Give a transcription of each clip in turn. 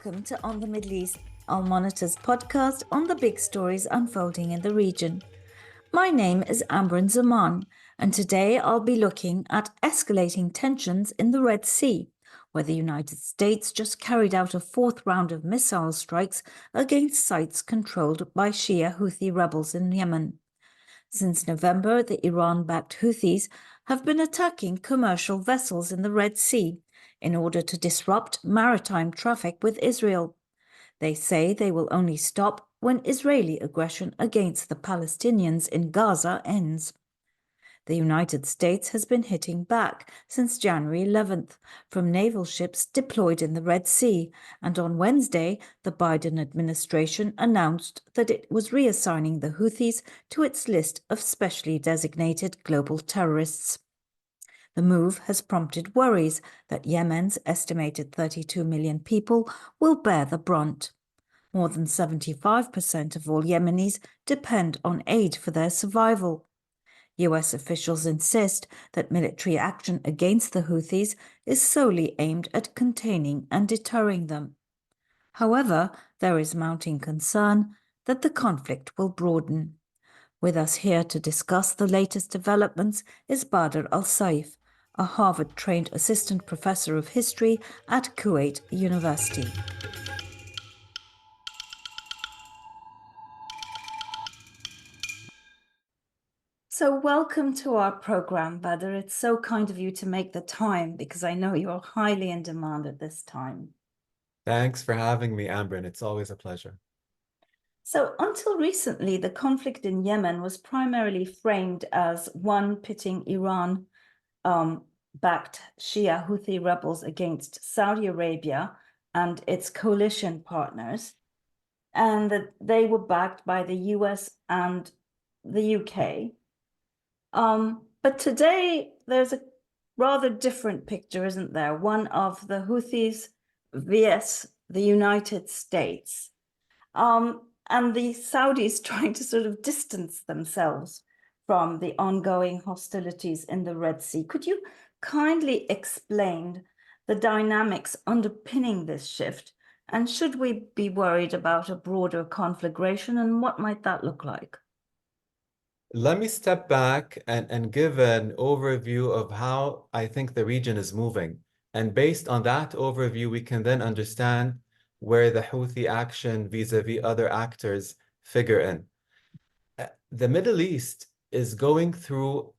welcome to On the Middle East, Al Monitor's podcast on the big stories unfolding in the region. My name is Amber Zaman, and today I'll be looking at escalating tensions in the Red Sea, where the United States just carried out a fourth round of missile strikes against sites controlled by Shia Houthi rebels in Yemen. Since November, the Iran-backed Houthis have been attacking commercial vessels in the Red Sea in order to disrupt maritime traffic with Israel. They say they will only stop when Israeli aggression against the Palestinians in Gaza ends. The United States has been hitting back since January 11th from naval ships deployed in the Red Sea, and on Wednesday, the Biden administration announced that it was reassigning the Houthis to its list of specially designated global terrorists. The move has prompted worries that Yemen's estimated 32 million people will bear the brunt. More than 75% of all Yemenis depend on aid for their survival. US officials insist that military action against the Houthis is solely aimed at containing and deterring them. However, there is mounting concern that the conflict will broaden. With us here to discuss the latest developments is Badr Al-Saif, a Harvard-trained assistant professor of history at Kuwait University. So welcome to our program, Badr. It's so kind of you to make the time because I know you're highly in demand at this time. Thanks for having me, Amber, and it's always a pleasure. So until recently, the conflict in Yemen was primarily framed as one pitting Iran backed Shia Houthi rebels against Saudi Arabia and its coalition partners, and that they were backed by the US and the UK. But today there's a rather different picture, isn't there? One of the Houthis vs the United States, and the Saudis trying to sort of distance themselves from the ongoing hostilities in the Red Sea. Could you kindly explain the dynamics underpinning this shift? And should we be worried about a broader conflagration, and what might that look like? Let me step back and give an overview of how I think the region is moving. And based on that overview, we can then understand where the Houthi action vis-a-vis other actors figure in. The Middle East is going through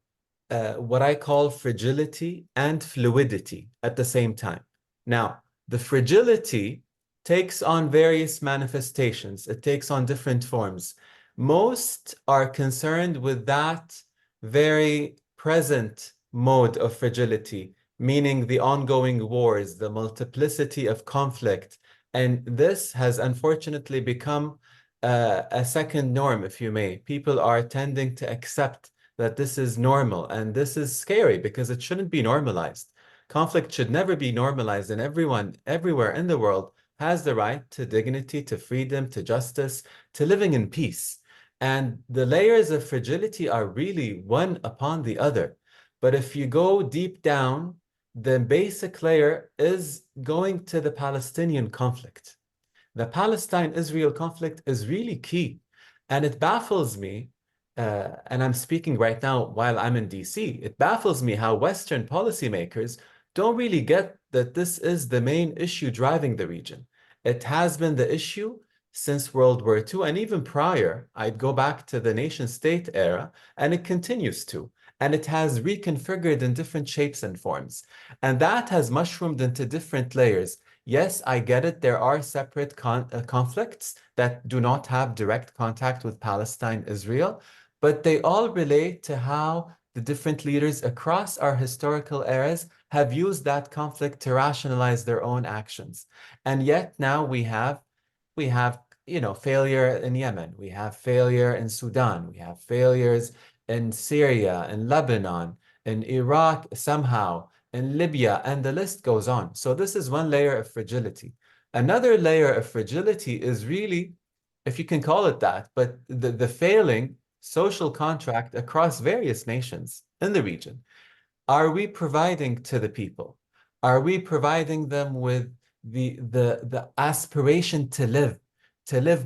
what I call fragility and fluidity at the same time. Now, the fragility takes on various manifestations. It takes on different forms. Most are concerned with that very present mode of fragility, meaning the ongoing wars, the multiplicity of conflict. And this has unfortunately become a second norm, if you may. People are tending to accept that this is normal, and this is scary because it shouldn't be normalized. Conflict should never be normalized, and everyone, everywhere in the world has the right to dignity, to freedom, to justice, to living in peace. And the layers of fragility are really one upon the other. But if you go deep down, the basic layer is going to the Palestinian conflict. The Palestine-Israel conflict is really key. And it baffles me, and I'm speaking right now while I'm in DC, it baffles me how Western policymakers don't really get that this is the main issue driving the region. It has been the issue since World War II, and even prior. I'd go back to the nation-state era, and it continues to. And it has reconfigured in different shapes and forms. And that has mushroomed into different layers. Yes, I get it. There are separate conflicts that do not have direct contact with Palestine, Israel, but they all relate to how the different leaders across our historical eras have used that conflict to rationalize their own actions. And yet now we have, failure in Yemen. We have failure in Sudan. We have failures in Syria, in Lebanon, in Iraq somehow, in Libya, and the list goes on. So this is one layer of fragility. Another layer of fragility is really, if you can call it that, but the failing social contract across various nations in the region. Are we providing to the people? Are we providing them with the aspiration to live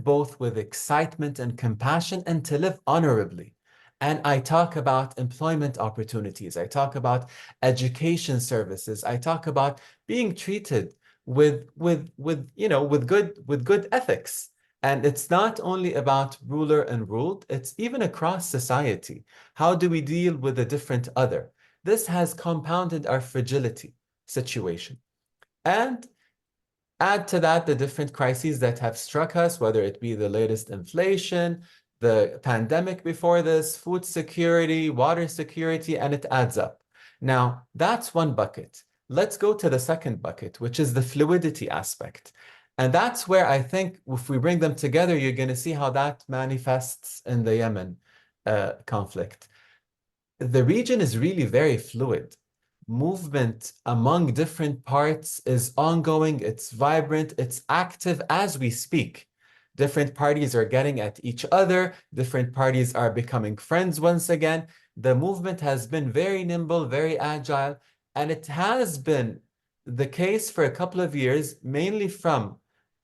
both with excitement and compassion and to live honorably. And I talk about employment opportunities. I talk about education services. I talk about being treated with good ethics. And it's not only about ruler and ruled, it's even across society. How do we deal with a different other? This has compounded our fragility situation. And add to that the different crises that have struck us, whether it be the latest inflation, the pandemic before this, food security, water security, and it adds up. Now, that's one bucket. Let's go to the second bucket, which is the fluidity aspect. And that's where I think if we bring them together, you're going to see how that manifests in the Yemen conflict. The region is really very fluid. Movement among different parts is ongoing, it's vibrant, it's active as we speak. Different parties are getting at each other, different parties are becoming friends once again. The movement has been very nimble, very agile, and it has been the case for a couple of years, mainly from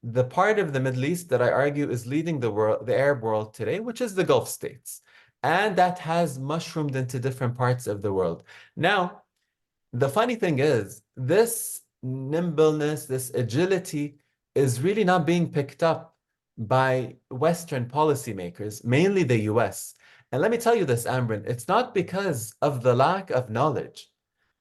the part of the Middle East that I argue is leading the world, the Arab world today, which is the Gulf states. And that has mushroomed into different parts of the world. Now, the funny thing is, this nimbleness, this agility is really not being picked up by Western policymakers, mainly the US. And let me tell you this, Amrin, it's not because of the lack of knowledge.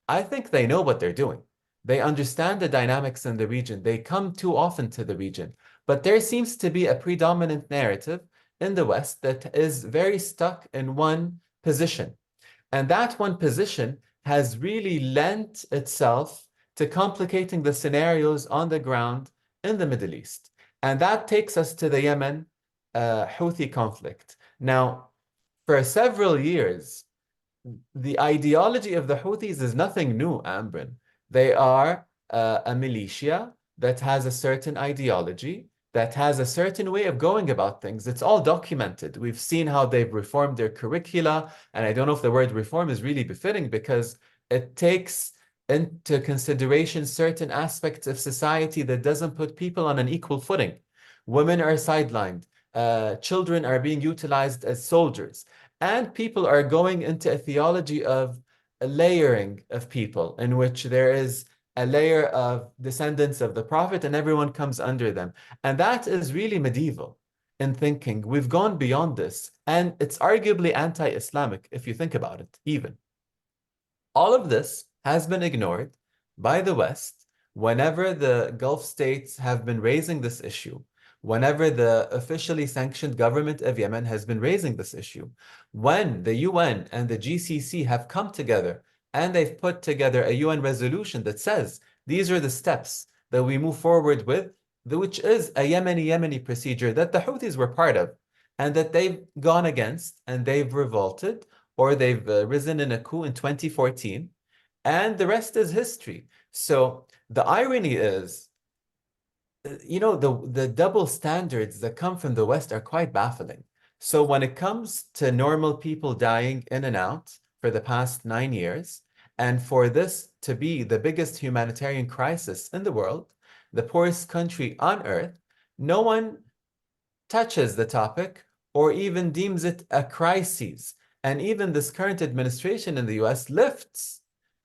I think they know what they're doing. They understand the dynamics in the region. They come too often to the region. But there seems to be a predominant narrative in the West that is very stuck in one position. And that one position has really lent itself to complicating the scenarios on the ground in the Middle East. And that takes us to the Yemen Houthi conflict. Now, for several years, the ideology of the Houthis is nothing new, Amrin. They are a militia that has a certain ideology, that has a certain way of going about things. It's all documented. We've seen how they've reformed their curricula, and I don't know if the word reform is really befitting because it takes into consideration certain aspects of society that doesn't put people on an equal footing. Women are sidelined. Children are being utilized as soldiers. And people are going into a theology of a layering of people in which there is a layer of descendants of the Prophet and everyone comes under them. And that is really medieval in thinking. We've gone beyond this. And it's arguably anti-Islamic if you think about it, even. All of this has been ignored by the West whenever the Gulf states have been raising this issue, whenever the officially sanctioned government of Yemen has been raising this issue, when the UN and the GCC have come together and they've put together a UN resolution that says these are the steps that we move forward with, which is a Yemeni procedure that the Houthis were part of and that they've gone against and they've revolted or they've risen in a coup in 2014, and the rest is history. So the irony is, the double standards that come from the West are quite baffling. So when it comes to normal people dying in and out for the past 9 years, and for this to be the biggest humanitarian crisis in the world, the poorest country on earth, no one touches the topic or even deems it a crisis. And even this current administration in the US lifts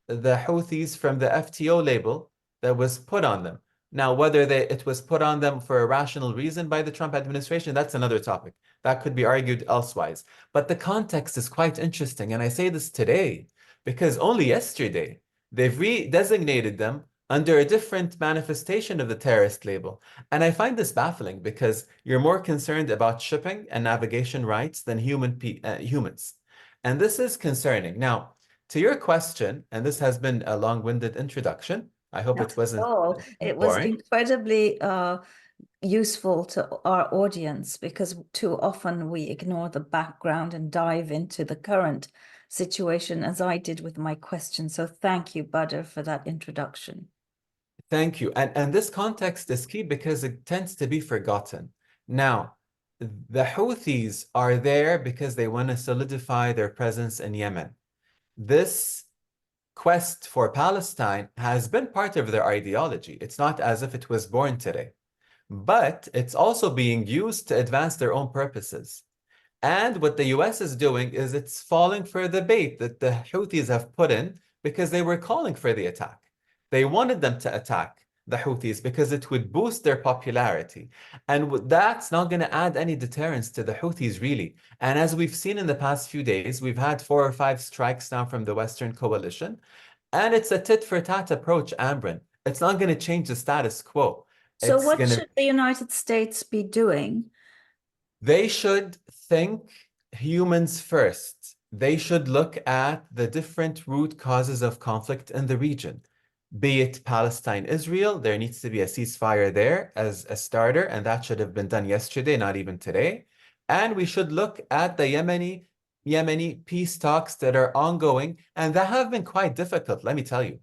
the Houthis from the FTO label that was put on them. Now, whether it was put on them for a rational reason by the Trump administration, that's another topic. That could be argued elsewise. But the context is quite interesting. And I say this today because only yesterday they've redesignated them under a different manifestation of the terrorist label. And I find this baffling because you're more concerned about shipping and navigation rights than humans. And this is concerning. Now, to your question, and this has been a long-winded introduction. I hope Not it at wasn't all. It was boring. incredibly useful to our audience because too often we ignore the background and dive into the current situation, as I did with my question. So thank you, Badr, for that introduction. Thank you. And this context is key because it tends to be forgotten. Now, the Houthis are there because they want to solidify their presence in Yemen. This quest for Palestine has been part of their ideology. It's not as if it was born today, but it's also being used to advance their own purposes. And what the US is doing is it's falling for the bait that the Houthis have put in because they were calling for the attack. They wanted them to attack the Houthis because it would boost their popularity. And that's not going to add any deterrence to the Houthis, really. And as we've seen in the past few days, we've had 4 or 5 strikes now from the Western coalition. And it's a tit for tat approach, Amber. It's not going to change the status quo. So, It's what going to should the United States be doing? They should think humans first. They should look at the different root causes of conflict in the region. Be it Palestine, Israel, there needs to be a ceasefire there as a starter, and that should have been done yesterday, not even today. And we should look at the Yemeni peace talks that are ongoing, and that have been quite difficult, let me tell you.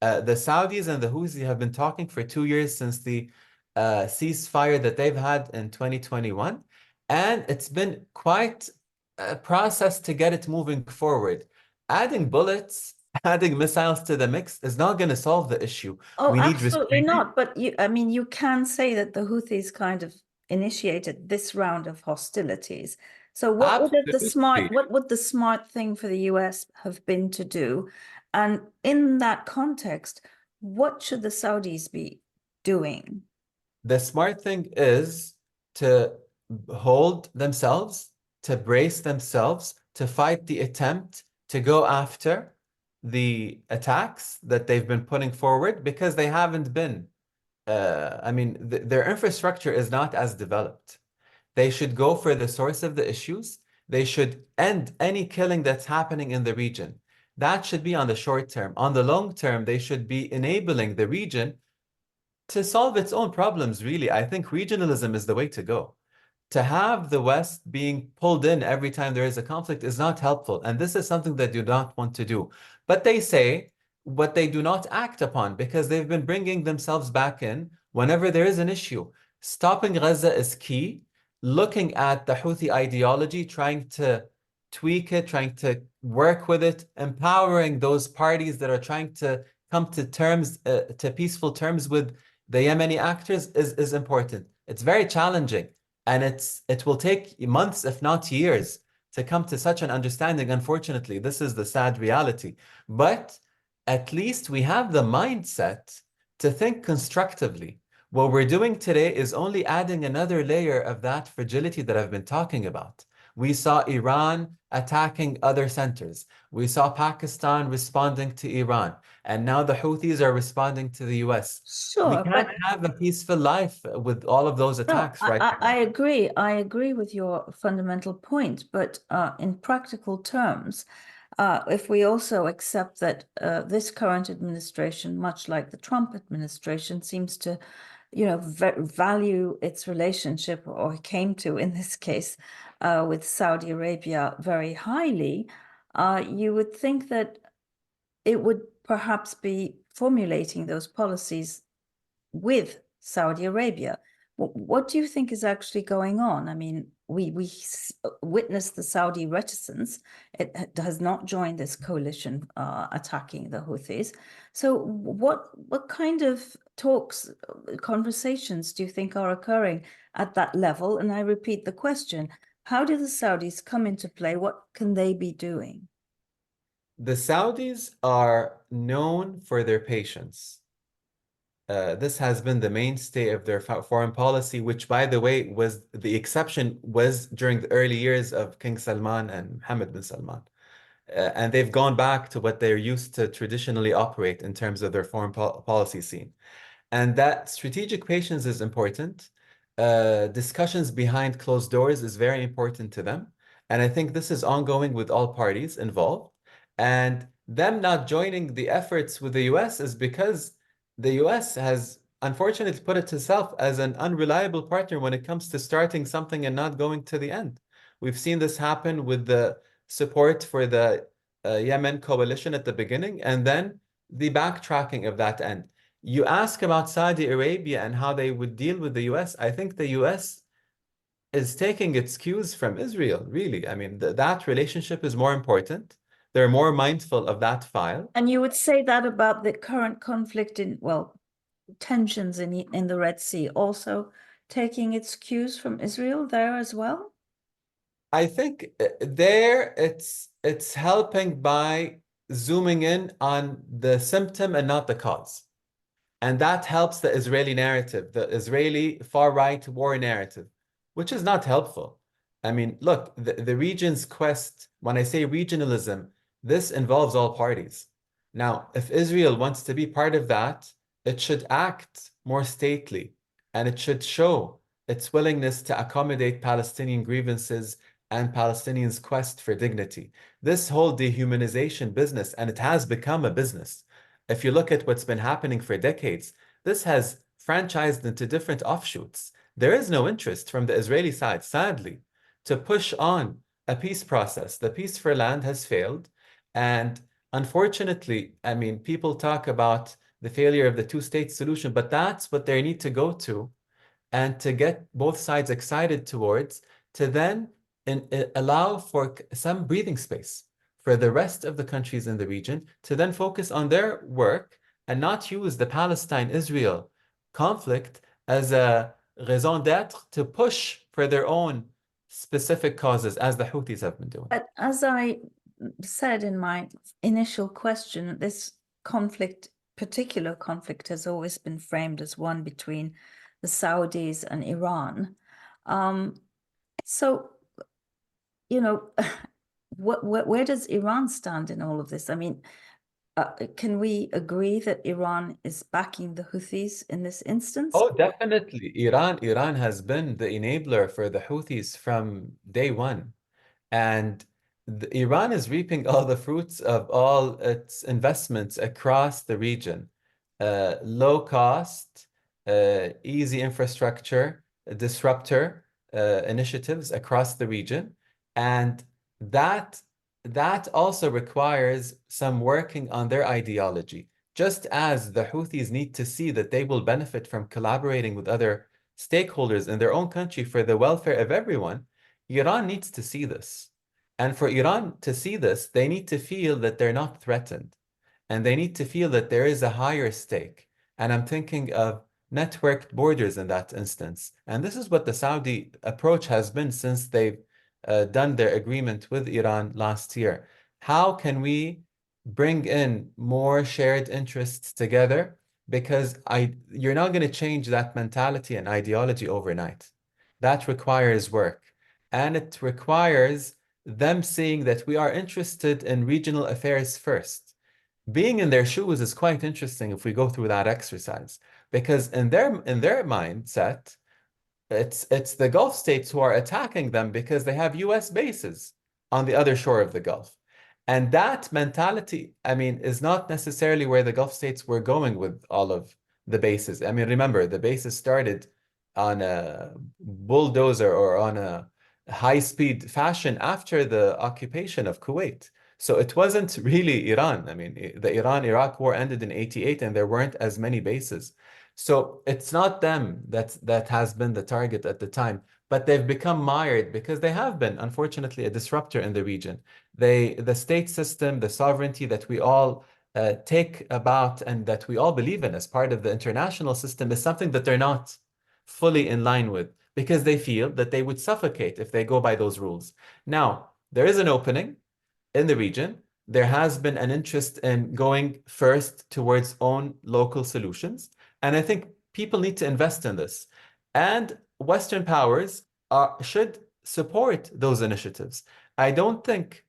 The Saudis and the Houthis have been talking for 2 years since the ceasefire that they've had in 2021. And it's been quite a process to get it moving forward. Adding bullets, adding missiles to the mix is not going to solve the issue. Oh, We need absolutely restraint. not. But I mean, you can say that the Houthis kind of initiated this round of hostilities. So Absolutely. what would the smart thing for the US have been to do? And in that context, what should the Saudis be doing? The smart thing is to hold themselves, to brace themselves, to fight the attempt to go after the attacks that they've been putting forward because they haven't been. I mean, their infrastructure is not as developed. They should go for the source of the issues. They should end any killing that's happening in the region. That should be on the short term. On the long term, they should be enabling the region to solve its own problems, really. I think regionalism is the way to go. To have the West being pulled in every time there is a conflict is not helpful. And this is something that you don't want to do. But they say what they do not act upon because they've been bringing themselves back in whenever there is an issue. Stopping Gaza is key. Looking at the Houthi ideology, trying to tweak it, trying to work with it, empowering those parties that are trying to come to terms, to peaceful terms with the Yemeni actors is important. It's very challenging. And it will take months, if not years, to come to such an understanding. Unfortunately, this is the sad reality. But at least we have the mindset to think constructively. What we're doing today is only adding another layer of that fragility that I've been talking about. We saw Iran attacking other centers. We saw Pakistan responding to Iran. And now the Houthis are responding to the US. We Sure, can't but have a peaceful life with all of those no, attacks right I now. agree. I agree with your fundamental point, but in practical terms, if we also accept that this current administration, much like the Trump administration, seems to, value its relationship, or came to in this case, with Saudi Arabia very highly, you would think that it would perhaps be formulating those policies with Saudi Arabia. What do you think is actually going on? I mean, we witnessed the Saudi reticence. It has not joined this coalition attacking the Houthis. So what kind of talks, conversations do you think are occurring at that level? And I repeat the question, how do the Saudis come into play? What can they be doing? The Saudis are known for their patience. This has been the mainstay of their foreign policy, which, by the way, was the exception was during the early years of King Salman and Mohammed bin Salman. And they've gone back to what they're used to traditionally operate in terms of their foreign policy scene. And that strategic patience is important. Discussions behind closed doors is very important to them. And I think this is ongoing with all parties involved. And them not joining the efforts with the US is because the US has unfortunately put itself as an unreliable partner when it comes to starting something and not going to the end. We've seen this happen with the support for the Yemen coalition at the beginning and then the backtracking of that end. You ask about Saudi Arabia and how they would deal with the US. I think the US is taking its cues from Israel, really. I mean, that relationship is more important they're more mindful of that file. And you would say that about the current conflict in, well, tensions in the Red Sea, also taking its cues from Israel there as well? I think there it's helping by zooming in on the symptom and not the cause. And that helps the Israeli narrative, the Israeli far-right war narrative, which is not helpful. I mean, look, the region's quest, when I say regionalism, this involves all parties. Now, if Israel wants to be part of that, it should act more stately and it should show its willingness to accommodate Palestinian grievances and Palestinians' quest for dignity. This whole dehumanization business, and it has become a business. If you look at what's been happening for decades, this has franchised into different offshoots. There is no interest from the Israeli side, sadly, to push on a peace process. The peace for land has failed. And unfortunately, I mean, people talk about the failure of the two-state solution, but that's what they need to go to and to get both sides excited towards, to then allow for some breathing space for the rest of the countries in the region to then focus on their work and not use the Palestine-Israel conflict as a raison d'être to push for their own specific causes, as the Houthis have been doing. But as I said in my initial question, this particular conflict has always been framed as one between the Saudis and Iran. So, you know, where does Iran stand in all of this? I mean, can we agree that Iran is backing the Houthis in this instance? Oh, definitely. Iran has been the enabler for the Houthis from day one. And Iran is reaping all the fruits of all its investments across the region. Low cost, easy infrastructure, disruptor initiatives across the region. And that, that also requires some working on their ideology. Just as the Houthis need to see that they will benefit from collaborating with other stakeholders in their own country for the welfare of everyone, Iran needs to see this. And for Iran to see this, they need to feel that they're not threatened. And they need to feel that there is a higher stake. And I'm thinking of networked borders in that instance. And this is what the Saudi approach has been since they've done their agreement with Iran last year. How can we bring in more shared interests together? Because you're not going to change that mentality and ideology overnight. That requires work. And it requires them seeing that we are interested in regional affairs first. Being in their shoes is quite interesting if we go through that exercise, because in their mindset, it's the Gulf states who are attacking them because they have US bases on the other shore of the Gulf. And that mentality, I mean, is not necessarily where the Gulf states were going with all of the bases. I mean, remember, the bases started on a bulldozer or on a high-speed fashion after the occupation of Kuwait. So it wasn't really Iran. I mean, the Iran-Iraq war ended in 88 and there weren't as many bases. So it's not them that has been the target at the time, but they've become mired because they have been, unfortunately, a disruptor in the region. The state system, the sovereignty that we all take about and that we all believe in as part of the international system is something that they're not fully in line with because they feel that they would suffocate if they go by those rules. Now, there is an opening in the region. There has been an interest in going first towards own local solutions. And I think people need to invest in this. And Western powers should support those initiatives. I don't think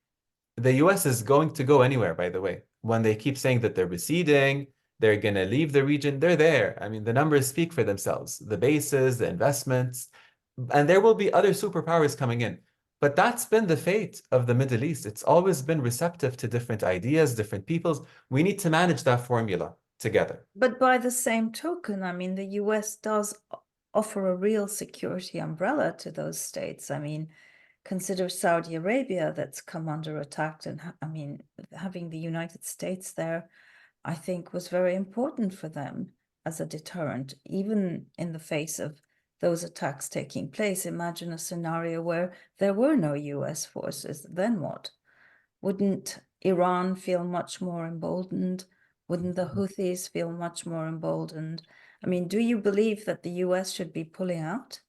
the US is going to go anywhere, by the way. When they keep saying that they're receding, they're going to leave the region, they're there. I mean, the numbers speak for themselves, the bases, the investments, and there will be other superpowers coming in. But that's been the fate of the Middle East. It's always been receptive to different ideas, different peoples. We need to manage that formula together. But by the same token, I mean, the US does offer a real security umbrella to those states. I mean, consider Saudi Arabia that's come under attack. And I mean, having the United States there, I think, was very important for them as a deterrent, even in the face of those attacks taking place. Imagine a scenario where there were no US forces. Then what? Wouldn't Iran feel much more emboldened? Wouldn't the Houthis feel much more emboldened? I mean, do you believe that the US should be pulling out?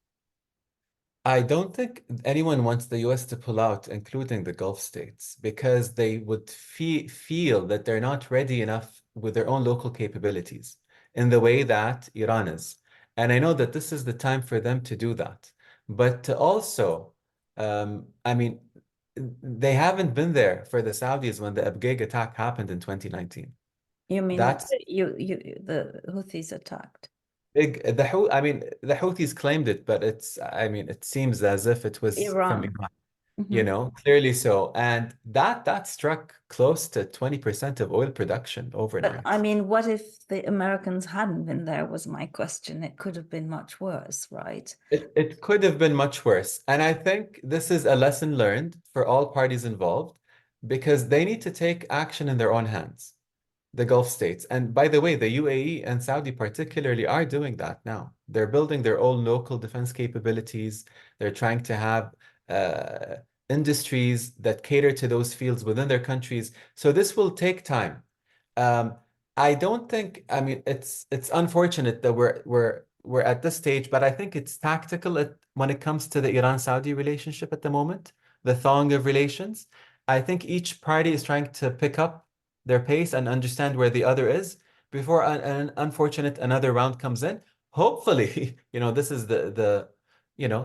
I don't think anyone wants the US to pull out, including the Gulf states, because they would feel that they're not ready enough with their own local capabilities in the way that Iran is. And I know that this is the time for them to do that. But to also, I mean, they haven't been there for the Saudis when the Abqaiq attack happened in 2019. You mean That's the Houthis attacked big. I mean, the Houthis claimed it, but I mean, it seems as if it was from Iran? Iran. Mhm. Clearly so. And that struck close to 20% of oil production But I overnight. mean, what if the Americans hadn't been there, was my question. It could have been much worse, right? It could have been much worse. And I think this is a lesson learned for all parties involved because they need to take action in their own hands, the Gulf states. And by the way, the UAE and Saudi particularly are doing that now. They're building their own local defense capabilities. They're trying to have uh, industries that cater to those fields within their countries. So this will take time. Um, I don't think, I mean, it's unfortunate that we're at this stage, but I think it's tactical when it comes to the Iran-Saudi relationship at the moment, the thawing of relations. I think each party is trying to pick up their pace and understand where the other is before an unfortunate another round comes in. Hopefully, this is the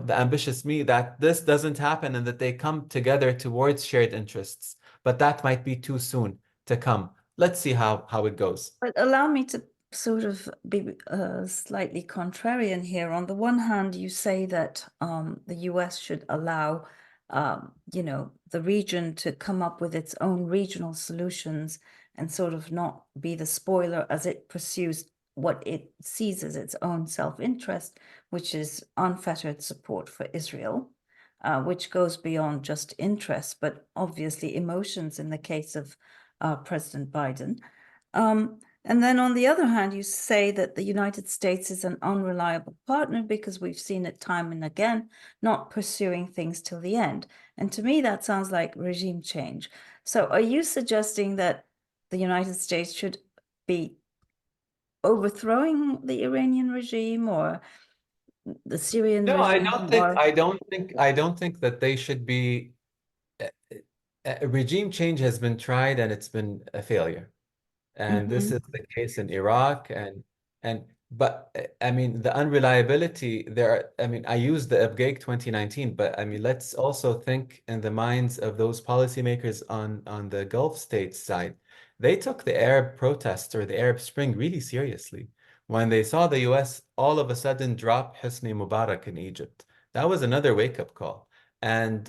ambitious me that this doesn't happen and that they come together towards shared interests. But that might be too soon to come. Let's see how it goes. But allow me to sort of be slightly contrarian here. On the one hand, you say that the US should allow, the region to come up with its own regional solutions and sort of not be the spoiler as it pursues what it sees as its own self-interest, which is unfettered support for Israel, which goes beyond just interest, but obviously emotions in the case of President Biden. And then on the other hand, you say that the United States is an unreliable partner because we've seen it time and again, not pursuing things till the end. And to me, that sounds like regime change. So are you suggesting that the United States should be overthrowing the Iranian regime or the Syrian No, I regime? don't think Or I don't think I don't think that they should be. Regime change has been tried and it's been a failure. And this Mhm. is the case in Iraq but I mean the unreliability there I mean I used the Abqaiq 2019 but I mean let's also think in the minds of those policymakers on the Gulf states side. They took the Arab protests or the Arab Spring really seriously when they saw the US all of a sudden drop Hosni Mubarak in Egypt. That was another wake-up call. And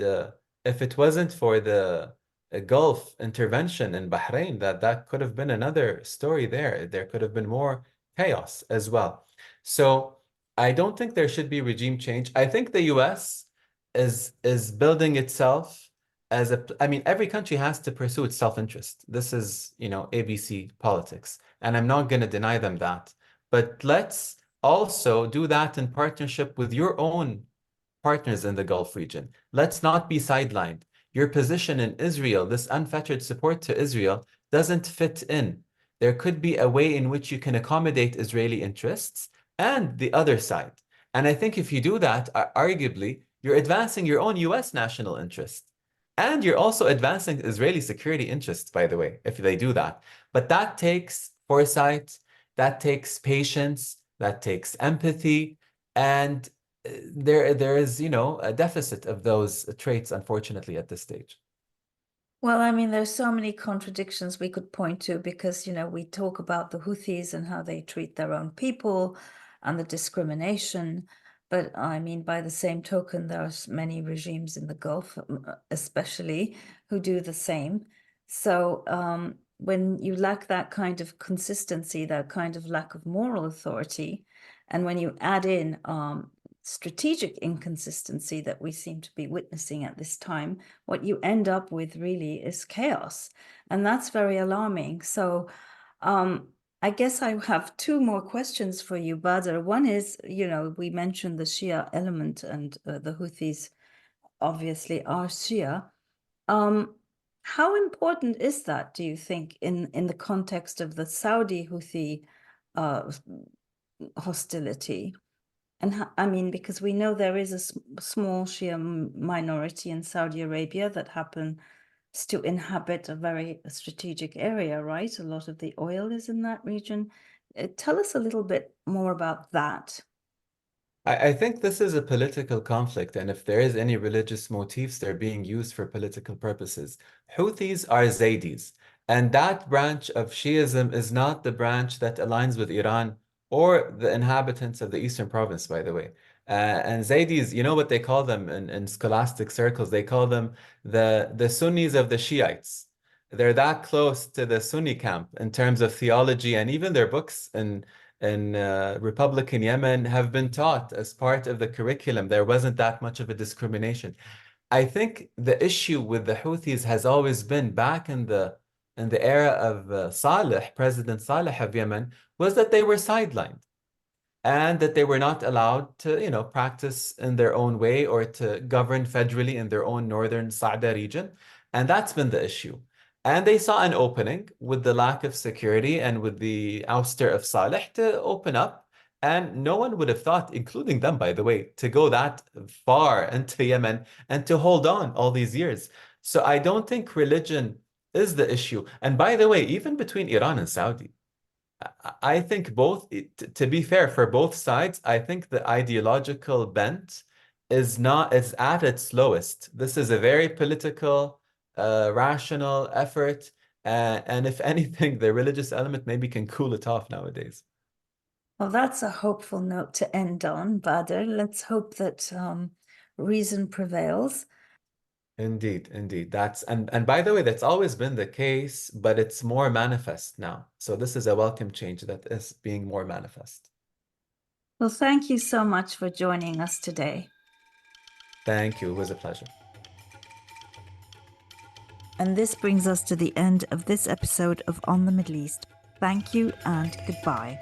if it wasn't for the a Gulf intervention in Bahrain, that could have been another story there. There could have been more chaos as well. So I don't think there should be regime change. I think the US is building itself as I mean, every country has to pursue its self-interest. This is, ABC politics, and I'm not going to deny them that. But let's also do that in partnership with your own partners in the Gulf region. Let's not be sidelined. Your position in Israel, this unfettered support to Israel, doesn't fit in. There could be a way in which you can accommodate Israeli interests and the other side. And I think if you do that, arguably, you're advancing your own US national interest. And you're also advancing Israeli security interests, by the way, if they do that. But that takes foresight, that takes patience, that takes empathy, and there is, a deficit of those traits, unfortunately, at this stage. Well, I mean, there's so many contradictions we could point to because, we talk about the Houthis and how they treat their own people and the discrimination. But I mean, by the same token, there are many regimes in the Gulf, especially, who do the same. So when you lack that kind of consistency, that kind of lack of moral authority, and when you add in strategic inconsistency that we seem to be witnessing at this time, what you end up with really is chaos. And that's very alarming. So I guess I have two more questions for you, Badr. One is, we mentioned the Shia element and the Houthis obviously are Shia. Um, How important is that, do you think, in the context of the Saudi Houthi hostility? And I mean, because we know there is a small Shia minority in Saudi Arabia that happens to inhabit a very strategic area, right? A lot of the oil is in that region. Tell us a little bit more about that. I think this is a political conflict, and if there is any religious motifs, they're being used for political purposes. Houthis are Zaydis, and that branch of Shiism is not the branch that aligns with Iran or the inhabitants of the Eastern Province, by the way. And Zaydis, you know what they call them in scholastic circles? They call them the Sunnis of the Shiites. They're that close to the Sunni camp in terms of theology, and even their books in Republican Yemen have been taught as part of the curriculum. There wasn't that much of a discrimination. I think the issue with the Houthis has always been back in the era of Saleh, President Saleh of Yemen, was that they were sidelined and that they were not allowed to, practice in their own way or to govern federally in their own northern Saada region. And that's been the issue. And they saw an opening with the lack of security and with the ouster of Saleh to open up. And no one would have thought, including them, by the way, to go that far into Yemen and to hold on all these years. So I don't think religion is the issue. And by the way, even between Iran and Saudi, I think both, to be fair, for both sides, I think the ideological bent is at its lowest. This is a very political, rational effort. And if anything, the religious element maybe can cool it off nowadays. Well, that's a hopeful note to end on, Badr. Let's hope that reason prevails. Indeed, indeed. And by the way, that's always been the case, but it's more manifest now. So this is a welcome change that is being more manifest. Well, thank you so much for joining us today. Thank you. It was a pleasure. And this brings us to the end of this episode of On the Middle East. Thank you and goodbye.